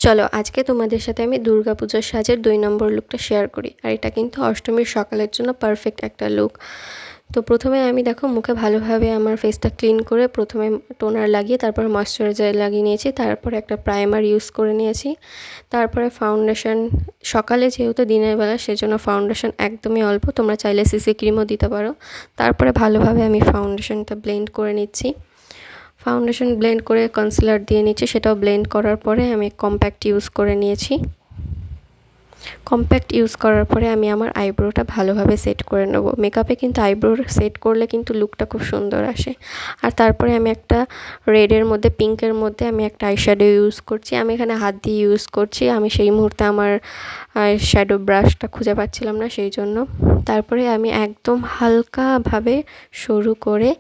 চলো আজকে তোমাদের সাথে আমি দুর্গাপূজার সাজের 2 নম্বর লুকটা শেয়ার করি। আর এটা কিন্তু অষ্টমীর সকালের জন্য পারফেক্ট একটা লুক। তো প্রথমে আমি দেখো মুখে ভালোভাবে আমার ফেসটা ক্লিন করে প্রথমে টোনার লাগিয়ে তারপর ময়শ্চারাইজার লাগিয়ে নিয়েছি, তারপরে একটা প্রাইমার ইউজ করে নিয়েছি, তারপরে ফাউন্ডেশন। সকালে যেহেতু দিনের বেলা সেজন্য ফাউন্ডেশন একদমই অল্প, তোমরা চাইলে সিসি ক্রিমও দিতে পারো। তারপরে ভালোভাবে আমি ফাউন্ডেশনটা ব্লেন্ড করে নিচ্ছি। ফাউন্ডেশন ব্লেন্ড করে কনসিলার দিয়ে নিচ্ছি, সেটাও ব্লেন্ড করার পরে আমি কম্প্যাক্ট ইউজ করে নিয়েছি। কম্প্যাক্ট ইউজ করার পরে আমি আমার আইব্রোটা ভালোভাবে সেট করে নেব। মেকআপে কিন্তু আইব্রো সেট করলে কিন্তু লুকটা খুব সুন্দর আসে। আর তারপরে আমি একটা রেডের মধ্যে পিঙ্কের মধ্যে আমি একটা আইশ্যাডো ইউজ করছি। আমি এখানে হাত দিয়ে ইউজ করছি, আমি সেই মুহূর্তে আমার শ্যাডো ব্রাশটা খুঁজে পাচ্ছিলাম না, সেই জন্য। তারপরে আমি একদম হালকাভাবে সরু করে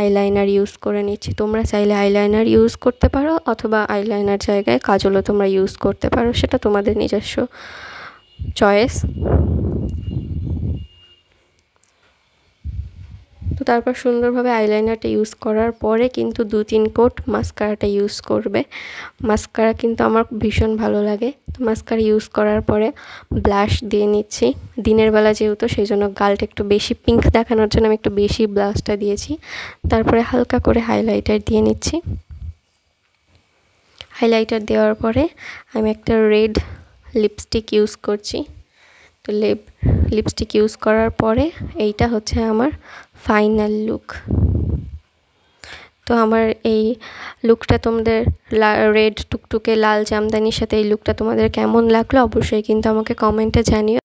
আইলাইনার ইউজ করে নিচ্ছি। তোমরা চাইলে আইলাইনার ইউজ করতে পারো অথবা আইলাইনার জায়গায় কাজলও তোমরা ইউজ করতে পারো, সেটা তোমাদের নিজস্ব চয়েস। তো তারপর সুন্দরভাবে আইলাইনারটা ইউজ করার পরে কিন্তু 2-3 কোট মাস্কারাটা ইউজ করবে। মাস্কারা কিন্তু আমার ভীষণ ভালো লাগে। তো মাস্কারা ইউজ করার পরে ব্লাশ দিয়ে নিচ্ছি। দিনের বেলা যেহেতু সেই জন্য গালটা একটু বেশি পিঙ্ক দেখানোর জন্য আমি একটু বেশি ব্লাশটা দিয়েছি। তারপরে হালকা করে হাইলাইটার দিয়ে নিচ্ছি। হাইলাইটার দেওয়ার পরে আমি একটা রেড লিপস্টিক ইউজ করছি। তো লিপস্টিক ইউজ করার পরে এইটা হচ্ছে আমার ফাইনাল লুক। তো আমার এই লুকটা তোমাদের রেড টুকটুকে লাল জামদানির সাথে এই লুকটা তোমাদের কেমন লাগলো অবশ্যই কিন্তু আমাকে কমেন্টে জানিও।